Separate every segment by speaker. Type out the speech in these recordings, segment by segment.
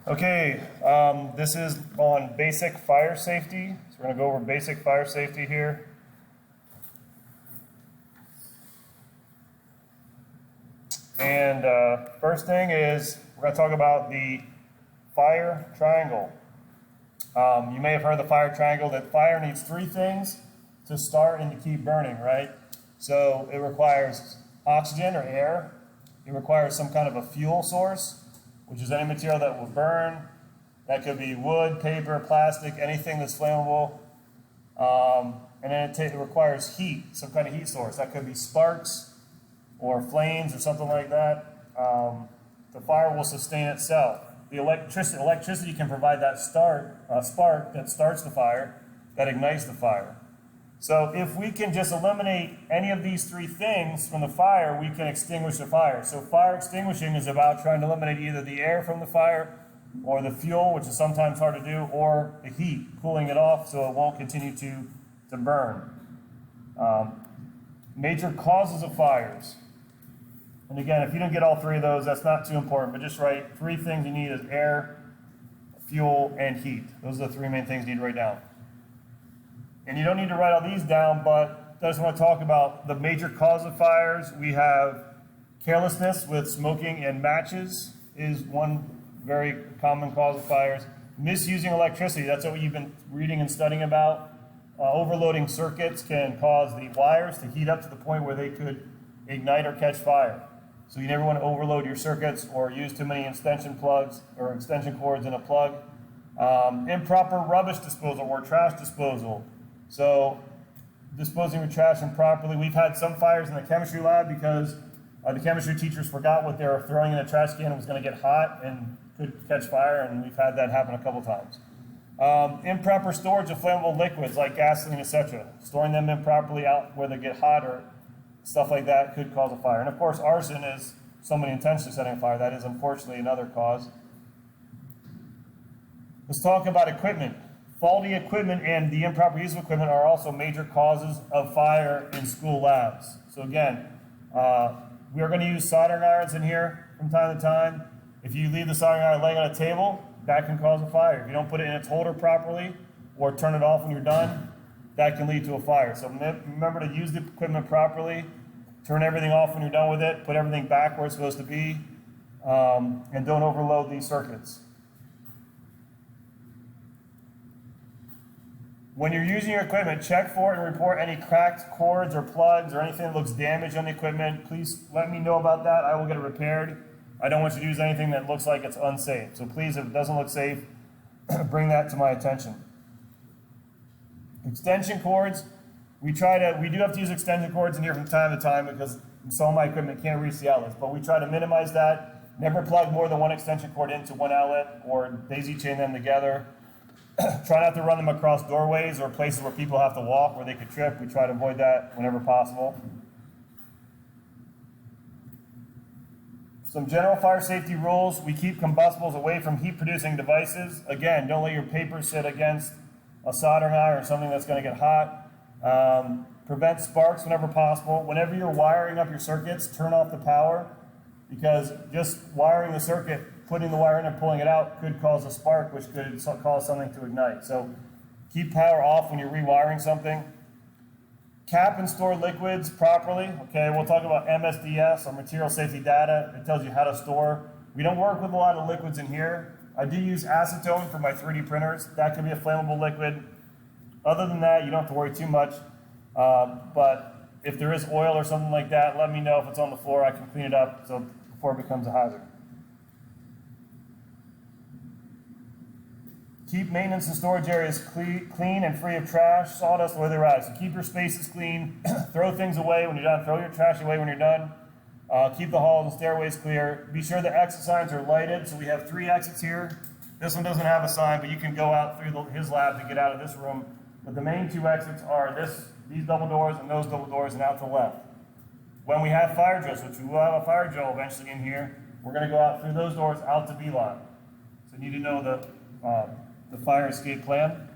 Speaker 1: Okay, this is on basic fire safety. So we're going to go over basic fire safety here. And first thing is we're going to talk about the fire triangle. You may have heard the fire triangle, that fire needs three things to start and to keep burning, right? So it requires oxygen or air. It requires some kind of a fuel source, which is any material that will burn. That could be wood, paper, plastic, anything that's flammable. And then it requires heat, some kind of heat source. That could be sparks or flames or something like that. The fire will sustain itself. The electricity can provide that spark that starts the fire, that ignites the fire. So if we can just eliminate any of these three things from the fire, we can extinguish the fire. So fire extinguishing is about trying to eliminate either the air from the fire or the fuel, which is sometimes hard to do, or the heat, cooling it off so it won't continue to burn. Major causes of fires. And again, if you don't get all three of those, that's not too important, but just write three things you need is air, fuel, and heat. Those are the three main things you need to write down. And you don't need to write all these down, but I just want to talk about the major cause of fires. We have carelessness with smoking and matches is one very common cause of fires. Misusing electricity, that's what you've been reading and studying about. Overloading circuits can cause the wires to heat up to the point where they could ignite or catch fire. So you never want to overload your circuits or use too many extension plugs or extension cords in a plug. Improper rubbish disposal or trash disposal. So disposing of trash improperly. We've had some fires in the chemistry lab because the chemistry teachers forgot what they were throwing in the trash can. It was going to get hot and could catch fire, and we've had that happen a couple times. Improper storage of flammable liquids like gasoline, etc. Storing them improperly out where they get hot or stuff like that could cause a fire. And of course, arson is somebody intentionally setting a fire. That is unfortunately another cause. Let's talk about equipment. Faulty equipment and the improper use of equipment are also major causes of fire in school labs. So again, we are going to use soldering irons in here from time to time. If you leave the soldering iron laying on a table, that can cause a fire. If you don't put it in its holder properly or turn it off when you're done, that can lead to a fire. So remember to use the equipment properly, turn everything off when you're done with it, put everything back where it's supposed to be, and don't overload these circuits. When you're using your equipment, check for it and report any cracked cords or plugs or anything that looks damaged on the equipment. Please let me know about that. I will get it repaired. I don't want you to use anything that looks like it's unsafe. So please, if it doesn't look safe, bring that to my attention. Extension cords. We do have to use extension cords in here from time to time because some of my equipment can't reach the outlets, but we try to minimize that. Never plug more than one extension cord into one outlet or daisy chain them together. Try not to run them across doorways or places where people have to walk where they could trip. We try to avoid that whenever possible. Some general fire safety rules. We keep combustibles away from heat-producing devices. Again, don't let your paper sit against a soldering iron or something that's going to get hot. Prevent sparks whenever possible. Whenever you're wiring up your circuits, turn off the power because just wiring the circuit, putting the wire in and pulling it out could cause a spark, which could cause something to ignite. So keep power off when you're rewiring something. Cap and store liquids properly. Okay, we'll talk about MSDS, or material safety data. It tells you how to store. We don't work with a lot of liquids in here. I do use acetone for my 3D printers. That can be a flammable liquid. Other than that, you don't have to worry too much. But if there is oil or something like that, let me know if it's on the floor. I can clean it up before it becomes a hazard. Keep maintenance and storage areas clean and free of trash, sawdust, or other rats. So keep your spaces clean. Throw things away when you're done. Throw your trash away when you're done. Keep the halls and stairways clear. Be sure the exit signs are lighted. So we have 3 exits here. This one doesn't have a sign, but you can go out through his lab to get out of this room. But the main 2 exits are these double doors and those double doors and out to the left. When we have fire drills, which we will have a fire drill eventually in here, we're going to go out through those doors out to B lot. So you need to know the fire escape plan.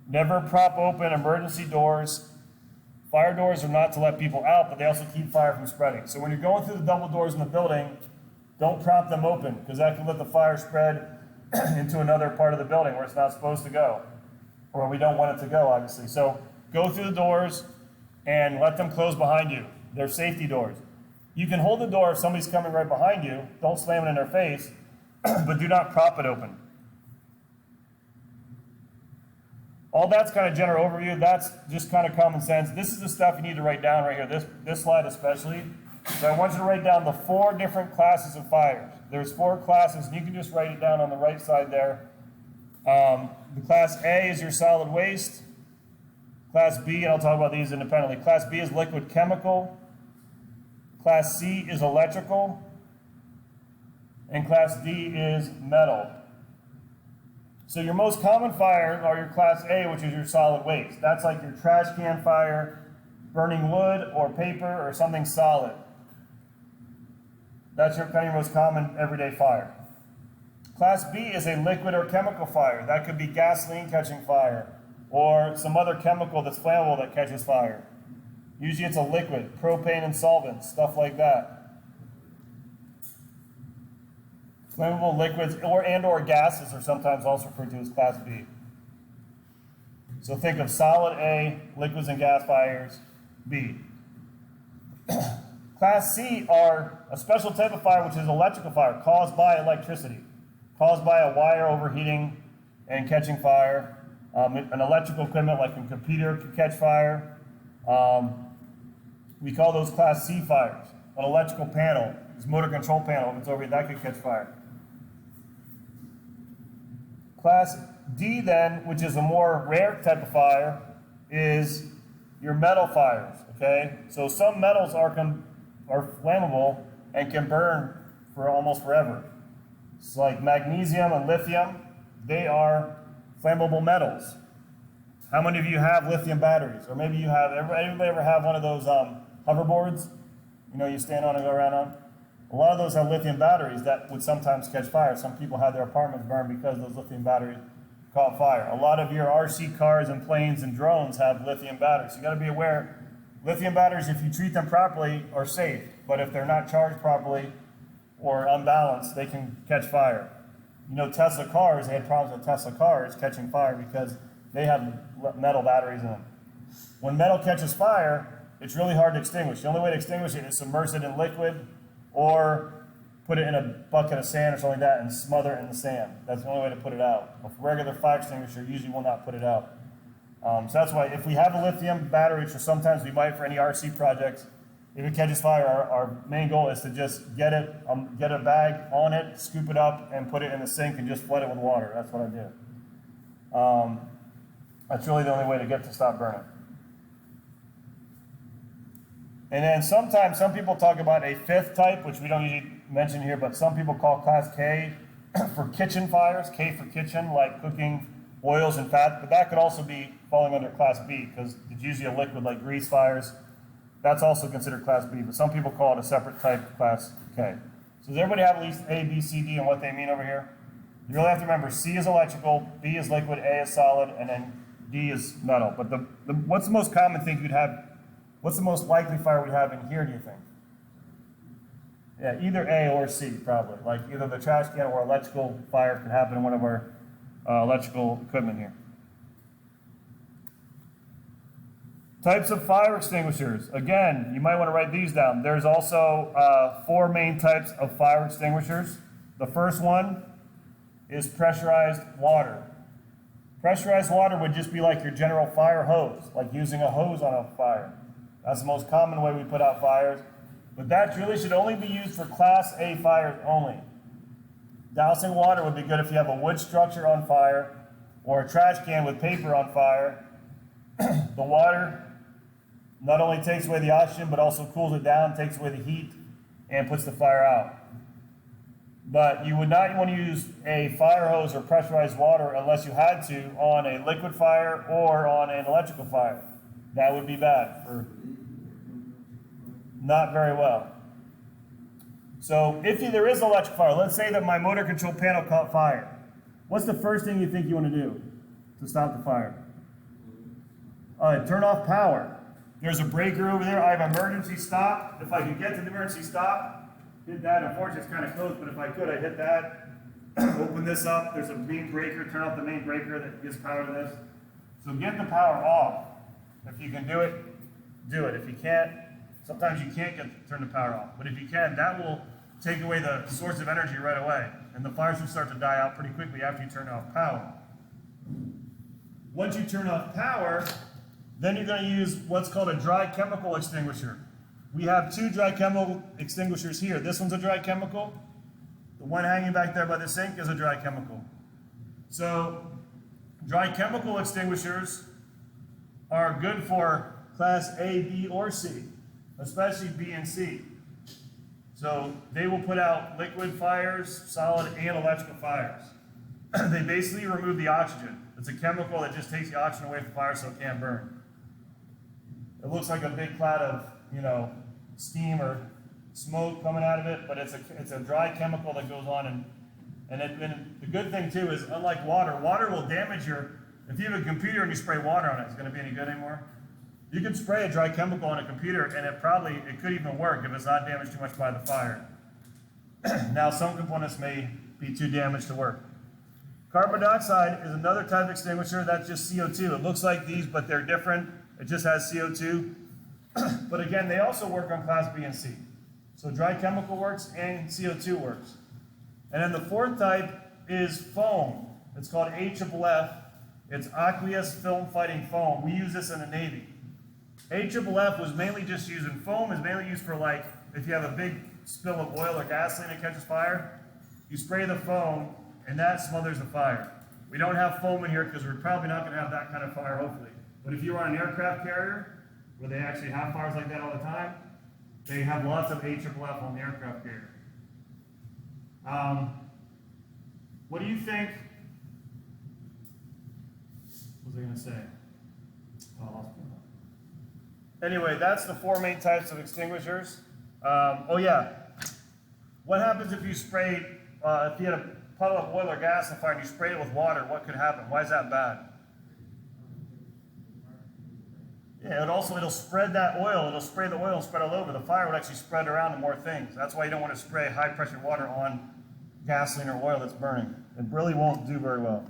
Speaker 1: Never prop open emergency doors. Fire doors are not to let people out, but they also keep fire from spreading. So when you're going through the double doors in the building, Don't prop them open, because that can let the fire spread into another part of the building where it's not supposed to go, or we don't want it to go, obviously. So go through the doors and let them close behind you. They're safety doors. You can hold the door if somebody's coming right behind you. Don't slam it in their face, but do not prop it open. All that's kind of general overview. That's just kind of common sense. This is the stuff you need to write down right here, this slide especially. So I want you to write down the 4 different classes of fires. There's 4 classes, and you can just write it down on the right side there. The class A is your solid waste. Class B, and I'll talk about these independently. Class B is liquid chemical. Class C is electrical. And Class D is metal. So your most common fires are your Class A, which is your solid waste. That's like your trash can fire, burning wood or paper or something solid. That's your kind of your most common everyday fire. Class B is a liquid or chemical fire. That could be gasoline catching fire or some other chemical that's flammable that catches fire. Usually it's a liquid, propane and solvents, stuff like that. Flammable liquids or gases are sometimes also referred to as Class B. So think of solid A, liquids and gas fires, B. Class C are a special type of fire, which is electrical fire caused by electricity, caused by a wire overheating and catching fire. An electrical equipment like a computer could catch fire. We call those Class C fires. An electrical panel, this motor control panel, if it's over here, that could catch fire. Class D then, which is a more rare type of fire, is your metal fires, okay? So some metals are flammable and can burn for almost forever. It's like magnesium and lithium, they are flammable metals. How many of you have lithium batteries? Or maybe you have, anybody ever have one of those hoverboards? You know, you stand on and go around on? A lot of those have lithium batteries that would sometimes catch fire. Some people had their apartments burned because those lithium batteries caught fire. A lot of your RC cars and planes and drones have lithium batteries. You got to be aware, lithium batteries, if you treat them properly, are safe. But if they're not charged properly or unbalanced, they can catch fire. You know, Tesla cars, they had problems with Tesla cars catching fire because they have metal batteries in them. When metal catches fire, it's really hard to extinguish. The only way to extinguish it is submerge it in liquid or put it in a bucket of sand or something like that and smother it in the sand. That's the only way to put it out. A regular fire extinguisher usually will not put it out. So that's why if we have a lithium battery, which sometimes we might for any RC projects, if it catches fire, our main goal is to just get it, get a bag on it, scoop it up, and put it in the sink and just flood it with water. That's what I do. That's really the only way to get to stop burning. And then sometimes some people talk about a 5th type, which we don't usually mention here, but some people call Class K for kitchen fires, K for kitchen, like cooking oils and fat, but that could also be falling under Class B because it's usually a liquid like grease fires. That's also considered Class B, but some people call it a separate type, Class K. So does everybody have at least A, B, C, D, and what they mean over here? You really have to remember C is electrical, B is liquid, A is solid, and then D is metal. But what's the most common thing you'd have? What's the most likely fire we'd have in here, do you think? Yeah, either A or C, probably. Like either the trash can or electrical fire could happen in one of our electrical equipment here. Types of fire extinguishers. Again, you might want to write these down. There's also 4 main types of fire extinguishers. The first one is pressurized water. Pressurized water would just be like your general fire hose, like using a hose on a fire. That's the most common way we put out fires. But that really should only be used for Class A fires only. Dousing water would be good if you have a wood structure on fire or a trash can with paper on fire. The water not only takes away the oxygen, but also cools it down, takes away the heat, and puts the fire out. But you would not want to use a fire hose or pressurized water unless you had to on a liquid fire or on an electrical fire. That would be bad, or not very well. So if there is an electric fire, let's say that my motor control panel caught fire. What's the first thing you think you want to do to stop the fire? Turn off power. There's a breaker over there. I have emergency stop. If I can get to the emergency stop, hit that. Unfortunately, it's kind of close, but if I could, I'd hit that, open this up. There's a main breaker, turn off the main breaker that gives power to this. So get the power off. If you can do it, do it. If you can't, sometimes you can't turn the power off. But if you can, that will take away the source of energy right away. And the fire should start to die out pretty quickly after you turn off power. Once you turn off power, then you're going to use what's called a dry chemical extinguisher. We have two dry chemical extinguishers here. This one's a dry chemical. The one hanging back there by the sink is a dry chemical. So dry chemical extinguishers are good for class A, B, or C, especially B and C. So they will put out liquid fires, solid, and electrical fires. They basically remove the oxygen. It's a chemical that just takes the oxygen away from fire so it can't burn. It looks like a big cloud of, steam or smoke coming out of it, but it's a dry chemical that goes on. And the good thing too is, unlike water will damage if you have a computer and you spray water on it, it's going to be any good anymore? You can spray a dry chemical on a computer and it could even work if it's not damaged too much by the fire. Now, some components may be too damaged to work. Carbon dioxide is another type of extinguisher. That's just CO2. It looks like these, but they're different. It just has CO2. But again, they also work on class B and C. So dry chemical works and CO2 works. And then the fourth type is foam. It's called AFFF. It's aqueous film fighting foam. We use this in the Navy. AFFF was mainly just used in foam, is mainly used for if you have a big spill of oil or gasoline that catches fire, you spray the foam and that smothers the fire. We don't have foam in here because we're probably not going to have that kind of fire, hopefully. But if you're on an aircraft carrier, where they actually have fires like that all the time, they have lots of AFFF on the aircraft carrier. What do you think? What was I going to say? Anyway, that's the four main types of extinguishers. What happens if you sprayed, if you had a puddle of oil or gas on fire and you sprayed it with water, what could happen? Why is that bad? Yeah, it'll spread that oil. It'll spray the oil and spread all over. The fire would actually spread around to more things. That's why you don't want to spray high pressure water on gasoline or oil that's burning. It really won't do very well.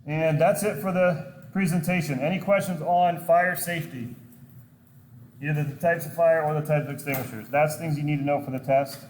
Speaker 1: And that's it for the presentation. Any questions on fire safety? Either the types of fire or the types of extinguishers. That's things you need to know for the test.